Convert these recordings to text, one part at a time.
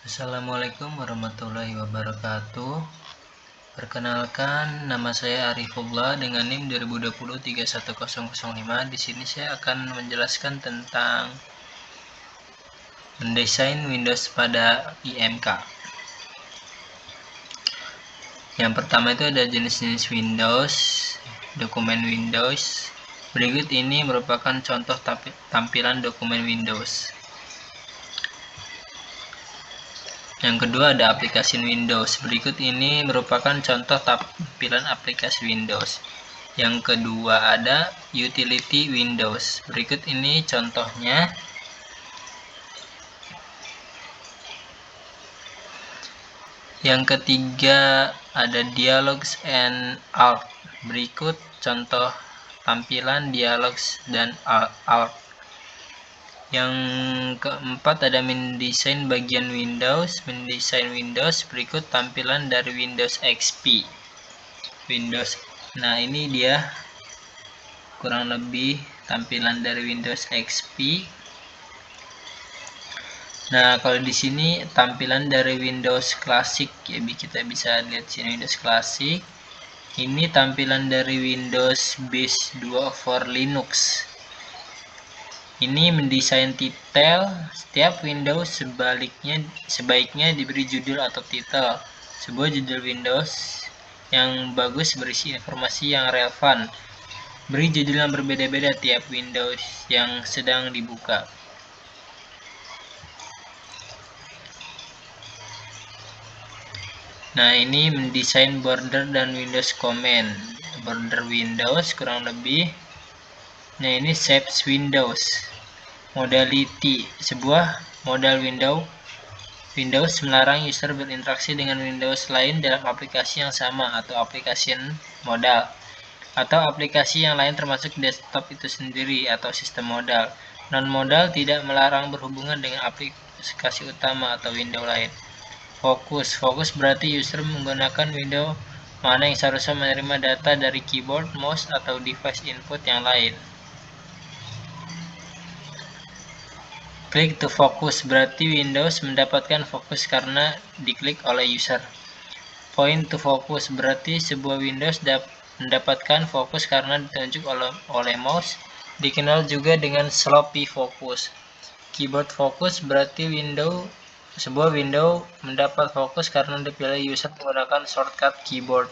Assalamualaikum warahmatullahi wabarakatuh. Perkenalkan, nama saya Arifullah dengan NIM 2020-31005. Di sini saya akan menjelaskan tentang mendesain Windows pada IMK. Yang pertama itu ada jenis-jenis Windows, dokumen Windows. Berikut ini merupakan contoh tampilan dokumen Windows. Yang kedua ada aplikasi Windows. Berikut ini merupakan contoh tampilan aplikasi Windows. Yang kedua ada utility Windows. Berikut ini contohnya. Yang ketiga ada dialogs and alt. Berikut contoh tampilan dialogs dan alt. Yang keempat ada mendesain bagian Windows. Mendesain Windows, berikut tampilan dari Windows XP. Nah ini dia kurang lebih tampilan dari Windows XP. Nah kalau di sini tampilan dari Windows Classic, ya kita bisa lihat sini Windows Classic. Ini tampilan dari Windows Base 2 for Linux. Ini mendesain titel. Setiap Windows sebaiknya diberi judul atau titel. Sebuah judul Windows yang bagus berisi informasi yang relevan. Beri judul yang berbeda-beda tiap Windows yang sedang dibuka. Nah ini mendesain border dan Windows command. Border Windows kurang lebih. Nah ini shapes Windows. Modality, sebuah modal Windows melarang user berinteraksi dengan Windows lain dalam aplikasi yang sama atau application modal, atau aplikasi yang lain termasuk desktop itu sendiri atau sistem modal. Non-modal tidak melarang berhubungan dengan aplikasi utama atau Windows lain. Fokus berarti user menggunakan Windows mana yang seharusnya menerima data dari keyboard, mouse, atau device input yang lain. Click to focus berarti Windows mendapatkan fokus karena diklik oleh user. Point to focus berarti sebuah Windows mendapatkan fokus karena ditunjuk oleh mouse, dikenal juga dengan sloppy focus. Keyboard focus berarti sebuah Windows mendapat fokus karena dipilih user menggunakan shortcut keyboard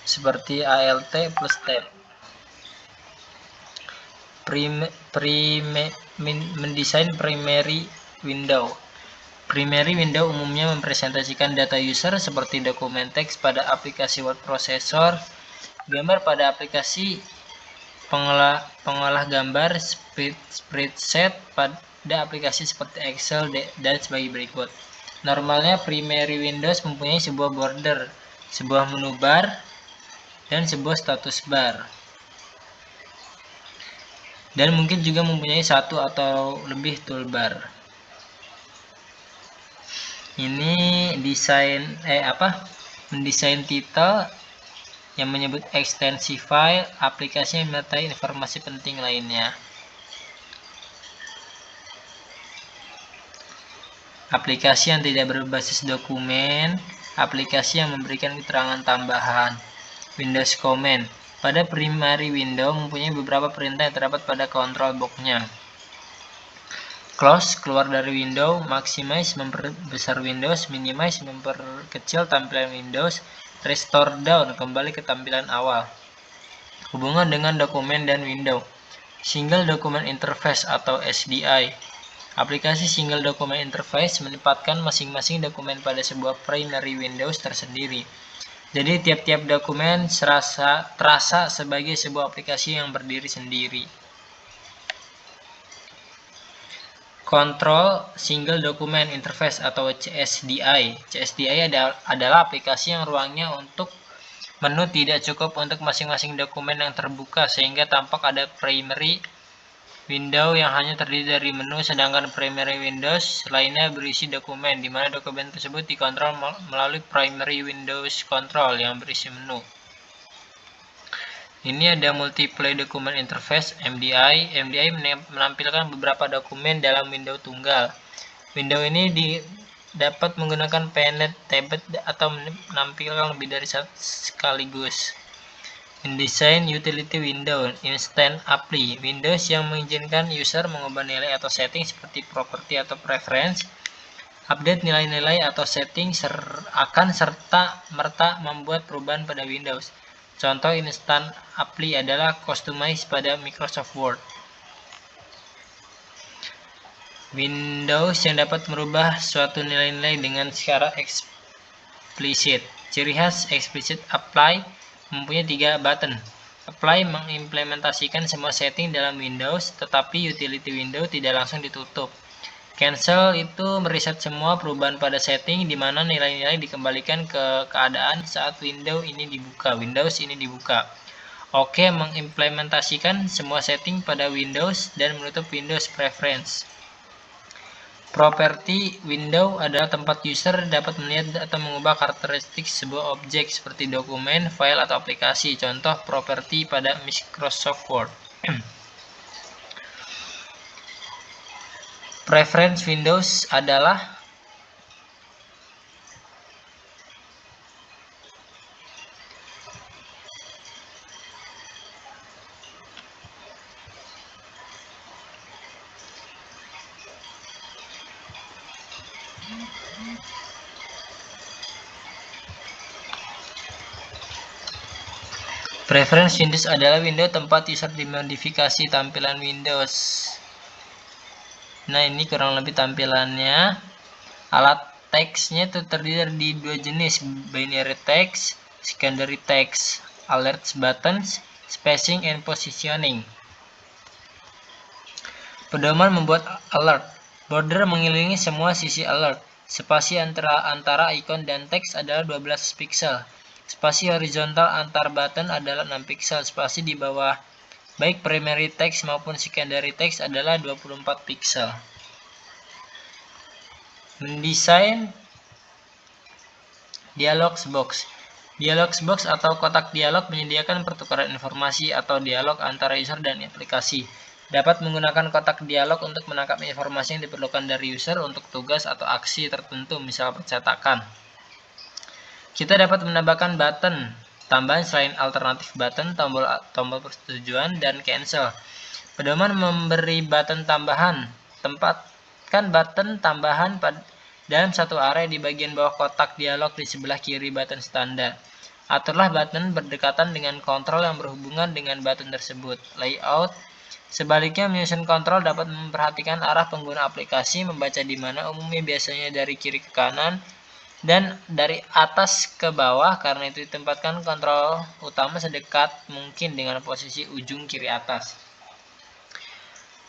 seperti Alt plus Tab. Mendesain primary window. Primary window umumnya mempresentasikan data user seperti dokumen teks pada aplikasi word processor, gambar pada aplikasi pengolah gambar, spreadsheet pada aplikasi seperti Excel dan sebagai berikut. Normalnya primary Windows mempunyai sebuah border, sebuah menu bar, dan sebuah status bar. Dan mungkin juga mempunyai satu atau lebih toolbar. Ini mendesain titel yang menyebut ekstensi file, aplikasi yang menyertai informasi penting lainnya. Aplikasi yang tidak berbasis dokumen, aplikasi yang memberikan keterangan tambahan. Windows Command. Pada primary window mempunyai beberapa perintah yang terdapat pada control box-nya. Close, keluar dari window. Maximize, memperbesar Windows. Minimize, memperkecil tampilan Windows. Restore down, kembali ke tampilan awal. Hubungan dengan dokumen dan window. Single Document Interface atau SDI. Aplikasi Single Document Interface menempatkan masing-masing dokumen pada sebuah primary Windows tersendiri. Jadi tiap-tiap dokumen terasa sebagai sebuah aplikasi yang berdiri sendiri. Control Single Document Interface atau CSDI. CSDI adalah aplikasi yang ruangnya untuk menu tidak cukup untuk masing-masing dokumen yang terbuka sehingga tampak ada primary window yang hanya terdiri dari menu, sedangkan primary Windows lainnya berisi dokumen, di mana dokumen tersebut dikontrol melalui primary Windows Control yang berisi menu. Ini ada Multiple Document Interface (MDI). MDI menampilkan beberapa dokumen dalam window tunggal. Window ini dapat menggunakan panel tablet atau menampilkan lebih dari satu sekaligus. Mendesain utility window instant apply, Windows yang mengizinkan user mengubah nilai atau setting seperti properti atau preference, update nilai-nilai atau setting akan serta-merta membuat perubahan pada Windows. Contoh instant apply adalah customize pada Microsoft Word. Windows yang dapat merubah suatu nilai-nilai dengan secara eksplisit. Ciri khas explicit apply mempunyai 3 button. Apply mengimplementasikan semua setting dalam Windows, tetapi utility window tidak langsung ditutup. Cancel itu mereset semua perubahan pada setting di mana nilai-nilai dikembalikan ke keadaan saat Windows ini dibuka. OK mengimplementasikan semua setting pada Windows dan menutup Windows Preference. Properti window adalah tempat user dapat melihat atau mengubah karakteristik sebuah objek seperti dokumen, file, atau aplikasi. Contoh properti pada Microsoft Word. Preference Windows adalah window tempat user dimodifikasi tampilan Windows. Nah, ini kurang lebih tampilannya. Alat teksnya itu terdiri dari 2 jenis, binary text, secondary text, alerts buttons, spacing and positioning. Pedoman membuat alert. Border mengelilingi semua sisi alert. Spasi antara ikon dan teks adalah 12 pixel. Spasi horizontal antar button adalah 6 pixel. Spasi di bawah baik primary text maupun secondary text adalah 24 pixel. Mendesain dialog box. Dialog box atau kotak dialog menyediakan pertukaran informasi atau dialog antara user dan aplikasi. Dapat menggunakan kotak dialog untuk menangkap informasi yang diperlukan dari user untuk tugas atau aksi tertentu, misal percetakan. Kita dapat menambahkan button tambahan selain alternatif button, tombol persetujuan, dan cancel. Pedoman memberi button tambahan. Tempatkan button tambahan dalam satu area di bagian bawah kotak dialog di sebelah kiri button standar. Aturlah button berdekatan dengan kontrol yang berhubungan dengan button tersebut. Layout. Sebaliknya, menyusun kontrol dapat memperhatikan arah pengguna aplikasi, membaca di mana, umumnya biasanya dari kiri ke kanan, dan dari atas ke bawah. Karena itu ditempatkan kontrol utama sedekat mungkin dengan posisi ujung kiri atas.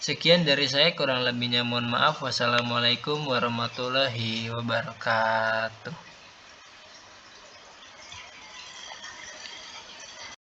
Sekian dari saya, kurang lebihnya mohon maaf. Wassalamualaikum warahmatullahi wabarakatuh.